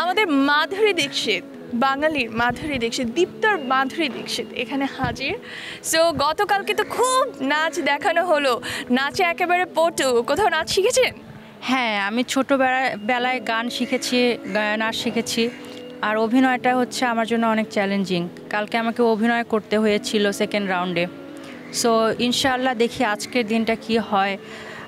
আমাদের মাধুরী দীক্ষিত, বাঙালির মাধুরী দীক্ষিত, দীপ্তর মাধুরী দীক্ষিত এখানে হাজির। সো গতকালকে তো খুব নাচ দেখানো হলো, নাচে একেবারে পটু। কোথাও নাচ শিখেছেন? হ্যাঁ, আমি ছোটোবেলায় গান শিখেছি, নাচ শিখেছি। আর অভিনয়টা হচ্ছে আমার জন্য অনেক চ্যালেঞ্জিং। কালকে আমাকে অভিনয় করতে হয়েছিল সেকেন্ড রাউন্ডে। সো ইনশাআল্লাহ দেখি আজকের দিনটা কি হয়।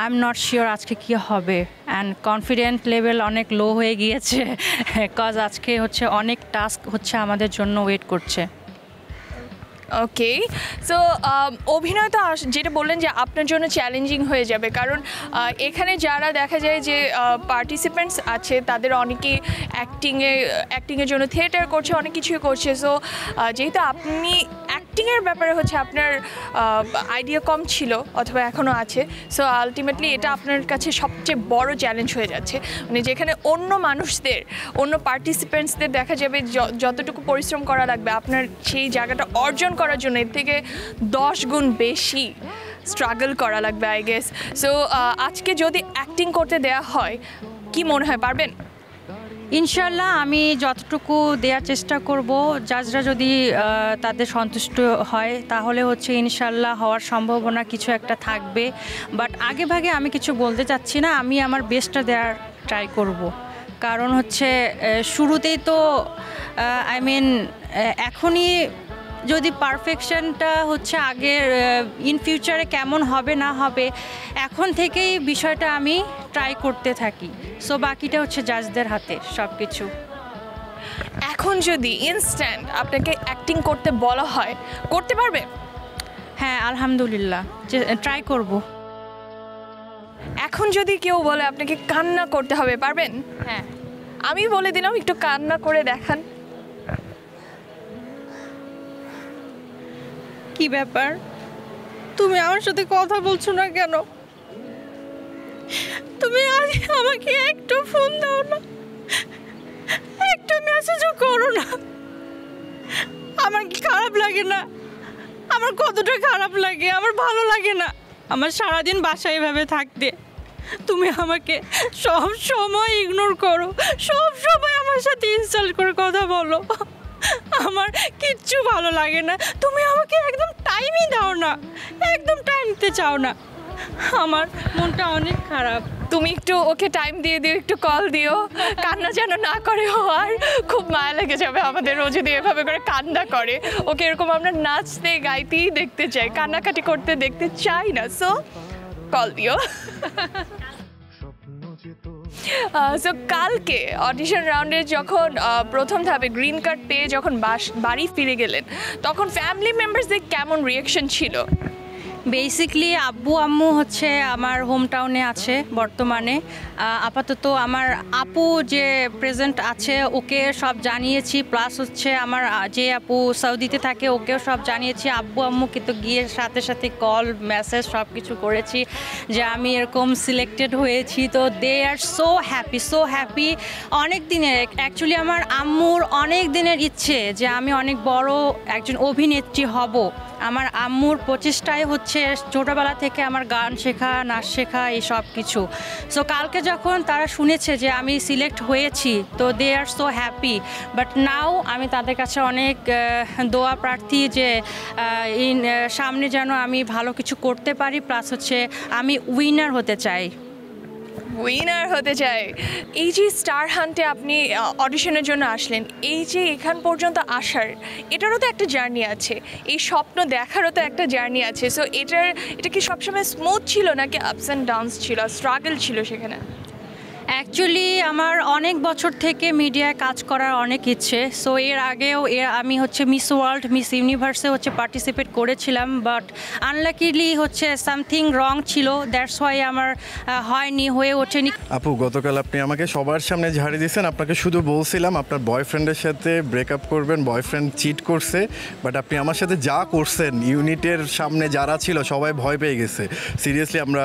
আই এম নট শিওর আজকে কি হবে, অ্যান্ড কনফিডেন্ট লেভেল অনেক লো হয়ে গিয়েছে কজ আজকে হচ্ছে অনেক টাস্ক হচ্ছে আমাদের জন্য ওয়েট করছে। ওকে, সো অভিনয় তো যেটা বললেন যে আপনার জন্য চ্যালেঞ্জিং হয়ে যাবে, কারণ এখানে যারা দেখা যায় যে পার্টিসিপেন্টস আছে তাদের অনেকেই অ্যাক্টিংয়ের জন্য থিয়েটার করছে, অনেক কিছুই করছে। সো যেহেতু আপনি অ্যাক্টিংয়ের ব্যাপারে হচ্ছে আপনার আইডিয়া কম ছিল অথবা এখনও আছে, সো আলটিমেটলি এটা আপনার কাছে সবচেয়ে বড় চ্যালেঞ্জ হয়ে যাচ্ছে। মানে যেখানে অন্য মানুষদের, অন্য পার্টিসিপেন্টসদের দেখা যাবে যতটুকু পরিশ্রম করা লাগবে আপনার সেই জায়গাটা অর্জন করার জন্য এর থেকে 10 গুণ বেশি স্ট্রাগল করা লাগবে আই গেস। সো আজকে যদি অ্যাক্টিং করতে দেয়া হয় কি মনে হয় পারবেন? ইনশাল্লাহ আমি যতটুকু দেওয়ার চেষ্টা করব। জাজরা যদি তাদের সন্তুষ্ট হয় তাহলে হচ্ছে ইনশাল্লাহ হওয়ার সম্ভাবনা কিছু একটা থাকবে। বাট আগে ভাগে আমি কিছু বলতে চাচ্ছি না, আমি আমার বেস্টটা দেওয়ার ট্রাই করব। কারণ হচ্ছে শুরুতেই তো এখনই যদি পারফেকশনটা হচ্ছে আগের ইন ফিউচারে কেমন হবে না হবে এখন থেকেই বিষয়টা আমি ট্রাই করতে থাকি। সো বাকিটা হচ্ছে জাজদের হাতে সব কিছু। এখন যদি ইনস্ট্যান্ট আপনাকে অ্যাক্টিং করতে বলা হয় করতে পারবে? হ্যাঁ, আলহামদুলিল্লাহ ট্রাই করব। এখন যদি কেউ বলে আপনাকে কান্না করতে হবে পারবেন? হ্যাঁ, আমি বলে দিলাম একটু কান্না করে দেখান। কি ব্যাপার, তুমি আমার সাথে কথা বলছো না কেন? তুমি আজ আমাকে একটু ফোন দাও না, একটা মেসেজও করো না। আমার কি খারাপ লাগে না? আমার কতটা খারাপ লাগে, আমার ভালো লাগে না আমার সারাদিন বাসায় এভাবে থাকতে। তুমি আমাকে সব সময় ইগনোর করো, সব সময় আমার সাথে ইনসাল্ট করে কথা বলো। আমার কিচ্ছু ভালো লাগে না। তুমি আমাকে একদম টাইমই দাও না, একদম টাইম দিতে চাও না। আমার মনটা অনেক খারাপ। তুমি একটু ওকে টাইম দিয়ে দিও, একটু কল দিও, কান্না যেন না করে। আর খুব মায়া লেগে যাবে আমাদের, ও যদি এভাবে করে কান্না করে। ওকে এরকম আমরা নাচতে গাইতেই দেখতে চাই, কান্নাকাটি করতে দেখতে চাই না। সো কল দিও। সো কালকে অডিশন রাউন্ডে যখন প্রথম ধাপে গ্রিন কার্ড পেয়ে যখন বাড়ি ফিরে গেলেন তখন ফ্যামিলি মেম্বার্সদের কেমন রিয়াকশন ছিল? বেসিকলি আব্বু আম্মু হচ্ছে আমার হোম টাউনে আছে বর্তমানে। আপাতত আমার আপু যে প্রেজেন্ট আছে ওকে সব জানিয়েছি, প্লাস হচ্ছে আমার যে আপু সৌদিতে থাকে ওকেও সব জানিয়েছি। আব্বু আম্মুকে তো গিয়ে সাথে সাথে কল মেসেজ সব কিছু করেছি যে আমি এরকম সিলেক্টেড হয়েছি। তো দে আর সো হ্যাপি। অনেক দিনের অ্যাকচুয়ালি আমার আম্মুর অনেক দিনের ইচ্ছে যে আমি অনেক বড় একজন অভিনেত্রী হব। আমার আম্মুর প্রচেষ্টায় হচ্ছে ছোটোবেলা থেকে আমার গান শেখা, নাচ শেখা, এই সব কিছু। সো কালকে যখন তারা শুনেছে যে আমি সিলেক্ট হয়েছি তো দে আর সো হ্যাপি। বাট নাও আমি তাদের কাছে অনেক দোয়া প্রার্থী যে সামনে যেন আমি ভালো কিছু করতে পারি, প্লাস হচ্ছে আমি উইনার হতে চাই। উইনার হতে চাই। এই যে স্টার হান্টে আপনি অডিশনের জন্য আসলেন, এই যে এখান পর্যন্ত আসার এটারও তো একটা জার্নি আছে, এই স্বপ্ন দেখারও তো একটা জার্নি আছে। সো এটা কি সবসময় স্মুথ ছিল নাকি আপস অ্যান্ড ডাউনস ছিল, স্ট্রাগল ছিল সেখানে? অ্যাকচুয়ালি আমার অনেক বছর থেকে মিডিয়ায় কাজ করার অনেক ইচ্ছে। সো এর আগেও আমি হচ্ছে মিস ওয়ার্ল্ড, মিস ইউনিভার্সে হচ্ছে পার্টিসিপেট করেছিলাম, বাট আনলাকিলি হচ্ছে সামথিং রং ছিল, দ্যাটস ওয়াই আমার হয়ে ওঠেনি। আপু, গতকাল আপনি আমাকে সবার সামনে ঝাড়ি দিয়েছেন। আপনাকে শুধু বলছিলাম আপনার বয়ফ্রেন্ডের সাথে ব্রেকআপ করবেন, বয়ফ্রেন্ড চিট করছে, বাট আপনি আমার সাথে যা করছেন ইউনিটের সামনে যারা ছিল সবাই ভয় পেয়ে গেছে। সিরিয়াসলি আমরা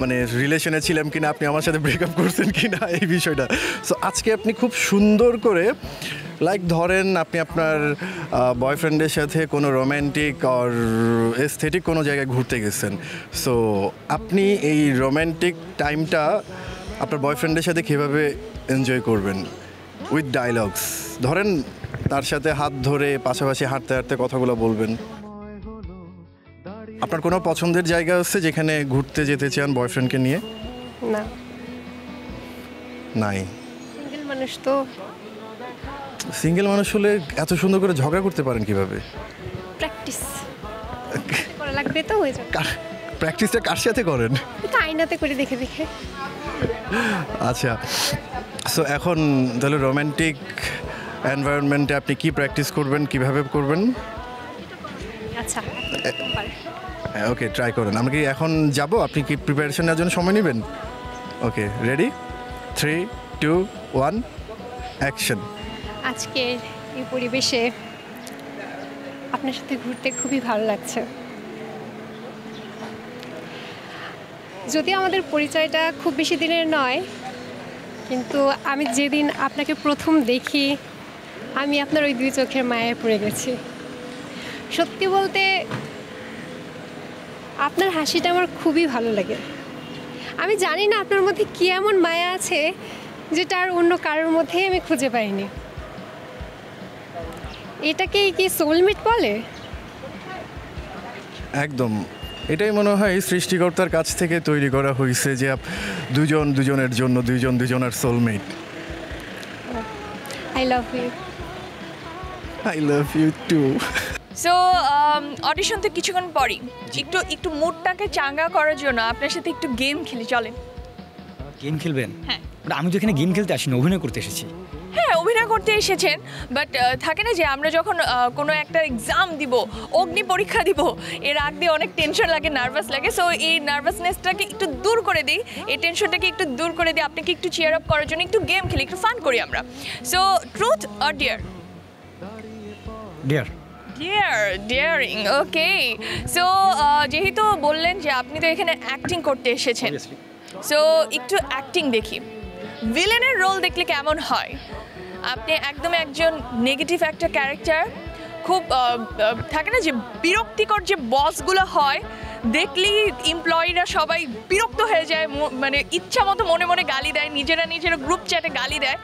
মানে রিলেশনে ছিলাম কিনা, আপনি আমার সাথে ব্রেকআপ করছেন কিনা এই বিষয়টা। সো আজকে আপনি খুব সুন্দর করে লাইক ধরেন আপনি আপনার বয়ফ্রেন্ডের সাথে কোনো রোম্যান্টিক আর এস্থেটিক কোনো জায়গায় ঘুরতে গেছেন। সো আপনি এই রোম্যান্টিক টাইমটা আপনার বয়ফ্রেন্ডের সাথে কীভাবে এনজয় করবেন? With dialogues. ধরেন তার সাথে হাত ধরে পাশাপাশি হাঁটতে হাঁটতে কথাগুলো বলবেন। আপনার কোনো পছন্দের জায়গা আছে যেখানে ঘুরতে যেতে চান বয়ফ্রেন্ডকে নিয়ে? না, নাই। সিঙ্গেল মানুষ তো। সিঙ্গেল মানুষ হলে এত সুন্দর করে ঝগড়া করতে পারেন কিভাবে? প্র্যাকটিস করা লাগবে তো, হয়ে যাবে। প্র্যাকটিসটা কার সাথে করেন? এটা আয়নাতে করে দেখে দেখে। আচ্ছা, সো এখন তাহলে রোমান্টিক এনভায়রনমেন্টে আপনি কি প্র্যাকটিস করবেন, কিভাবে করবেন? আচ্ছা, হ্যাঁ, ওকে, ট্রাই করেন। আমরা কি এখন যাব? আপনি কি প্রিপারেশন নেওয়ার জন্য সময় নেবেন? ওকে, রেডি? 3, 2, 1, অ্যাকশন। আজকের এই পরিবেশে আপনার সাথে ঘুরতে খুবই ভালো লাগছে। যদিও আমাদের পরিচয়টা খুব বেশি দিনের নয়, কিন্তু আমি যেদিন আপনাকে প্রথম দেখি আমি আপনার ওই 2 চোখের মায়ায় পড়ে গেছি। সত্যি বলতে আপনার হাসিটা আমার খুবই ভালো লাগে। আমি জানি না আপনার মধ্যে কী এমন মায়া আছে যেটা আর অন্য কারোর মধ্যেই আমি খুঁজে পাইনি। এটাকেই কি সোলমেট বলে? একদম, এটাই মনে হয় সৃষ্টিকর্তার কাছ থেকে তৈরি করা হয়েছে যে দুজন দুজনের জন্য, দুজন দুজনের soulmate. I love you. I love you too. So audition তো কিছুক্ষণ পরই, একটু মুডটাকে চাঙ্গা করার জন্য আপনার সাথে একটু গেম খেলি, চলেন। গেম খেলবেন? হ্যাঁ। বাট আমি তো এখানে গেম খেলতে আসিনি, অভিনয় করতে এসেছি। হ্যাঁ, অভিনয় করতে এসেছেন, বাট থাকে না যে আমরা যখন কোনো একটা এক্সাম দিব, অগ্নি পরীক্ষা দিব, এর আগ দিয়ে অনেক টেনশন লাগে, নার্ভাস লাগে। সো এই নার্ভাসনেসটাকে একটু দূর করে দিই, এই টেনশনটাকে একটু দূর করে দিই, আপনাকে একটু চিয়ার আপ করার জন্য একটু গেম খেলি, একটু ফান করি আমরা। So truth or dare? Dare. Daring, okay. So যেহেতু বললেন যে আপনি তো এখানে অ্যাক্টিং করতে এসেছেন, সো একটু অ্যাক্টিং দেখি। ভিলেনের রোল দেখলে কেমন হয়? আপনি একদম একজন নেগেটিভ একটা ক্যারেক্টার, খুব থাকে না যে বিরক্তিকর যে বসগুলো হয়, দেখলেই এমপ্লয়িরা সবাই বিরক্ত হয়ে যায়, মানে ইচ্ছা মতো মনে মনে গালি দেয়, নিজেরা গ্রুপ চ্যাটে গালি দেয়।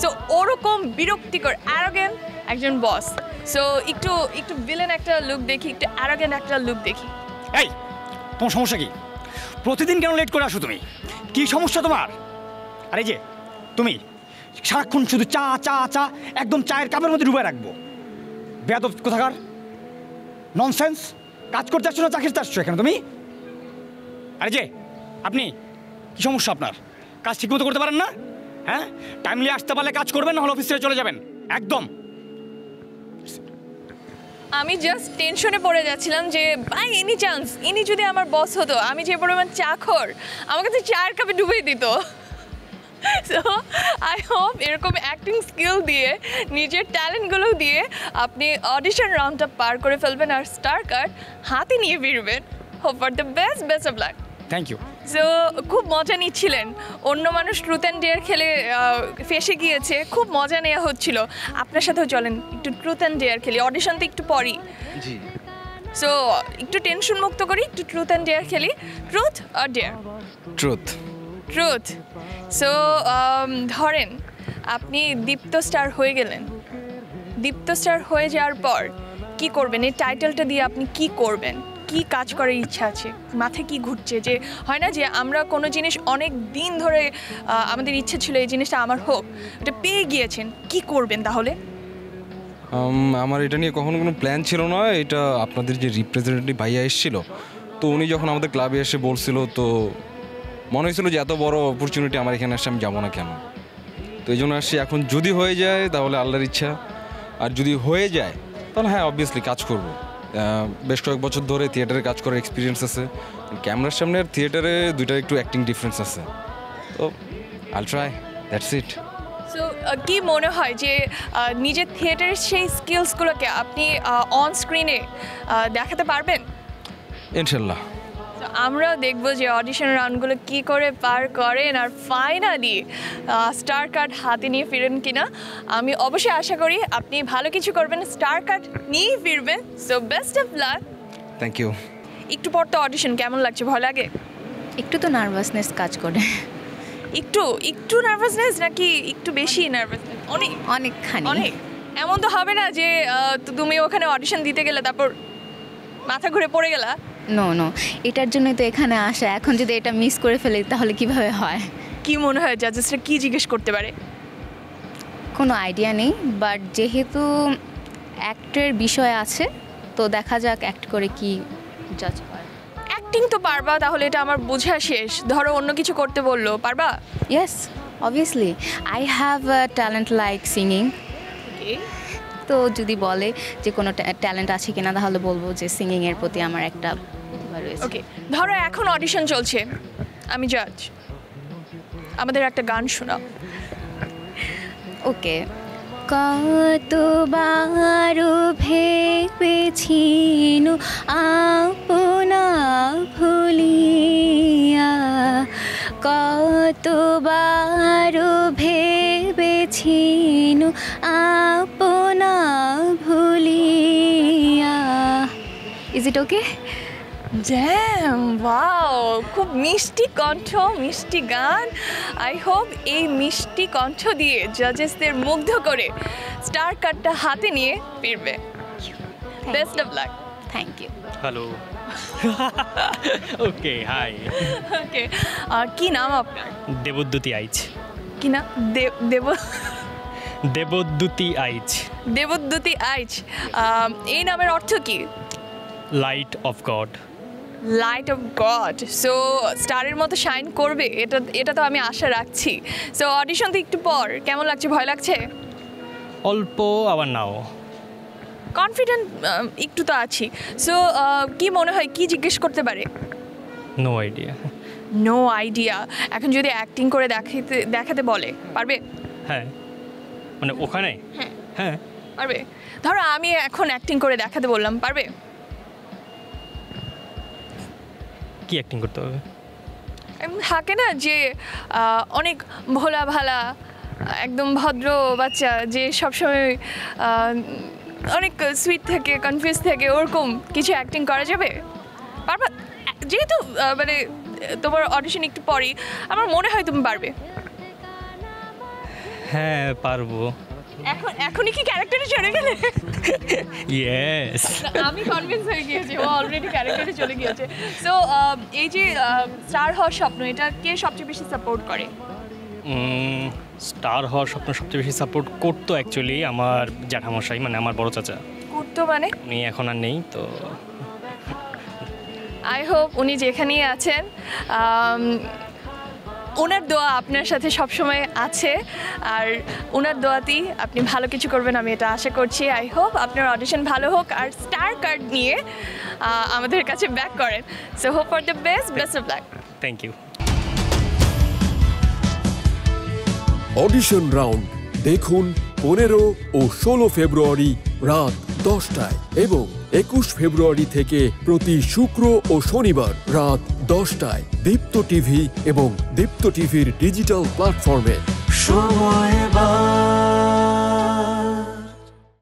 সো ওরকম বিরক্তিকর অ্যারোগেন্ট একজন বস। সো একটু ভিলেন একটা লুক দেখি, একটু অ্যারোগেন্ট একটা লুক দেখি। এই, তোমার সমস্যা কি? প্রতিদিন কেন লেট করে আসো তুমি? কি সমস্যা তোমার? আরে যে তুমি সারাক্ষণ শুধু চা চা চা, একদম চায়ের কাপের মধ্যে ডুবে রাখবো। বেয়াদব কোথাকার, ননসেন্স। কাজ করতে আসছো না চা খেতে আসছো এখানে তুমি? আরে যে আপনি, কি সমস্যা আপনার? কাজ ঠিকমতো করতে পারেন না? হ্যাঁ, টাইমলি আসতে পারলে কাজ করবেন, না হলে অফিস থেকে চলে যাবেন একদম। আমি জাস্ট টেনশনে পড়ে যাচ্ছিলাম যে বাই এনি চান্স ইনি যদি আমার বস হতো, আমি যে পরিমাণ চা খোর, আমাকে তো চায়ের কাপে ডুবিয়ে দিত। সো আই হোপ এরকম অ্যাক্টিং স্কিল দিয়ে, নিজের ট্যালেন্টগুলো দিয়ে আপনি অডিশন রাউন্ডটা পার করে ফেলবেন আর স্টার কার্ড হাতে নিয়ে ফিরবেন। Hope for the best of luck. Thank you. So খুব মজা নিচ্ছিলেন, অন্য মানুষ ট্রুথ অ্যান্ড ডেয়ার খেলে ফেসে গিয়েছে, খুব মজা নেওয়া হচ্ছিল। আপনার সাথেও চলেন একটু ট্রুথ অ্যান্ড ডেয়ার খেলি, অডিশন তো একটু পরই। জি। সো একটু টেনশন মুক্ত করি, একটু ট্রুথ অ্যান্ড ডেয়ার খেলি। Truth or dare? Truth. Truth. So ধরেন আপনি দীপ্ত স্টার হয়ে গেলেন, দীপ্ত স্টার হয়ে যাওয়ার পর কি করবেন? এই টাইটেলটা দিয়ে আপনি কি করবেন? কি কাজ করার ইচ্ছা আছে? মাথায় কি ঘুরছে? যে হয় না যে আমরা কোনো জিনিস অনেক দিন ধরে আমাদের ইচ্ছে ছিল এই জিনিসটা আমার হোক, এটা পেয়ে গিয়েছেন, কি করবেন তাহলে? আমার এটা নিয়ে কখনো কোনো প্ল্যান ছিল না। এটা আপনাদের যে রিপ্রেজেন্টেটিভ ভাইয়া এসেছিল, তো উনি যখন আমাদের ক্লাবে এসে বলছিল, তো মনে হয়েছিল যে এত বড় অপরচুনিটি আমার এখানে আসছে, আমি যাবো না কেন। তো এই জন্য আসছি। এখন যদি হয়ে যায় তাহলে আল্লাহর ইচ্ছা, আর যদি হয়ে যায় তাহলে হ্যাঁ অবভিয়াসলি কাজ করব। বেশ কয়েক বছর ধরে থিয়েটারে কাজ করার এক্সপিরিয়েন্স আছে। ক্যামেরার সামনে আর থিয়েটারে দুইটার একটু অ্যাক্টিং ডিফারেন্স আছে, তো আইল ট্রাই, দ্যাটস ইট। সো কি মনে হয় যে নিজের থিয়েটারের সেই স্কিলসগুলোকে আপনি অন স্ক্রিনে দেখাতে পারবেন? ইনশাল্লাহ। তো আমরা দেখবো যে অডিশন রাউন্ডগুলো কী করে পার করেন আর ফাইনালি স্টার কার্ড হাতে নিয়ে ফিরেন কিনা। আমি অবশ্যই আশা করি আপনি ভালো কিছু করবেন, স্টার কার্ড নিয়ে ফিরবেন। So best of luck. Thank you. একটু পর তো অডিশন, কেমন লাগছে? ভয় লাগে? একটু তো নার্ভাসনেস কাজ করে। একটু একটু নার্ভাসনেস নাকি একটু বেশি নার্ভাসনেস? অনেক অনেকখানি। অনেক। এমন তো হবে না যে তুমি ওখানে অডিশন দিতে গেলে তারপর মাথা ঘুরে পড়ে গেলা? নো নো, এটার জন্যই তো এখানে আসা। এখন যদি এটা মিস করে ফেলি তাহলে কিভাবে হয়? কি মনে হয় জাজেসরা কি জিজ্ঞেস করতে পারে? কোনো আইডিয়া নেই, বাট যেহেতু অ্যাক্টের বিষয় আছে তো দেখা যাক অ্যাক্ট করে কি জাজ হয়। অ্যাক্টিং তো পারবা, তাহলে এটা আমার বোঝা শেষ। ধরো অন্য কিছু করতে বললো, পারবা? Yes, obviously I have a talent like singing. তো যদি বলে যে কোনো ট্যালেন্ট আছে কিনা তাহলে বলবো যে সিঙ্গিংয়ের প্রতি আমার একটা প্রতিভা রয়েছে। ওকে, ধরো এখন অডিশন চলছে, আমি জাজ, আমাদের একটা গান শোনাও। ওকে। কতবার ভেবেছিনু আপনা ভুলিয়া, কতবার ভেবেছিনু আপনা ভুলিয়া। Is it okay? Damn, wow, খুব মিষ্টি কণ্ঠ, মিষ্টি গান। আই হোপ এই মিষ্টি কণ্ঠ দিয়ে জাজেসদের মুগ্ধ করে স্টার কার্ডটা হাতে নিয়ে ফিরবে। Best of luck. Thank you. Hello. Okay, hi. Okay, কি নাম আপনার? দেবদ্যুতি আইচ। কি নাম? দেবদ্যুতি আইচ। দেবদ্যুতি আইচ। এই নামের অর্থ কি? Light off god. Light off god. So স্টারের মতো শাইন করবে, এটা তো আমি আশা রাখছি। সো অডিশন তো একটু পর, কেমন লাগছে? ভয় লাগছে? অল্প, আবার নাও। কনফিডেন্ট একটু তো আছি। সো কি মনে হয় কি জিজ্ঞেস করতে পারে? No idea. No idea. এখন যদি অ্যাক্টিং করে দেখাতে বলে, পারবে? হ্যাঁ, মানে ওখানে? হ্যাঁ হ্যাঁ পারবে। ধরো আমি এখন অ্যাক্টিং করে দেখাতে বললাম, পারবে? কি অ্যাক্টিং করতে হবে? থাকে না যে অনেক ভোলা ভালা একদম ভদ্র বাচ্চা যে সবসময় অনেক সুইট থাকে, কনফিউজ থাকে, ওরকম কিছু অ্যাক্টিং করা যাবে? পারবা? যেহেতু মানে তোমার অডিশন একটু পরেই, আমার মনে হয় তুমি পারবে। হ্যাঁ পারবো। এখনই কি ক্যারেক্টারে চলে গেলে? ইয়েস। আমি কনভিন্স হয়ে গিয়েছি, ও অলরেডি ক্যারেক্টারে চলে গিয়েছে। সো এই যে স্টার হওয়ার স্বপ্ন, এটা কে সবচেয়ে বেশি সাপোর্ট করে? স্টার হওয়ার স্বপ্ন সবচেয়ে বেশি সাপোর্ট করতো অ্যাকচুয়ালি আমার জ্যাঠামশাই, মানে আমার বড় চাচা। করতো মানে? উনি এখন আর নেই তো। আই হোপ উনি যেখানেই আছেন ওনার দোয়া আপনার সাথে সবসময় আছে, আর ওনার দোয়াতেই আপনি ভালো কিছু করবেন, আমি এটা আশা করছি। আই হোপ আপনার অডিশন ভালো হোক আর স্টার কার্ড নিয়ে আমাদের কাছে ব্যাক করেন। So hope for the best of luck. Thank you. Audition round দেখুন 15 ও 16 ফেব্রুয়ারি রাত 10টায় এবং 21 ফেব্রুয়ারি থেকে প্রতি শুক্র ও শনিবার রাত 10টায় দীপ্ত টিভি এবং দীপ্ত টিভির ডিজিটাল প্ল্যাটফর্মে। সময়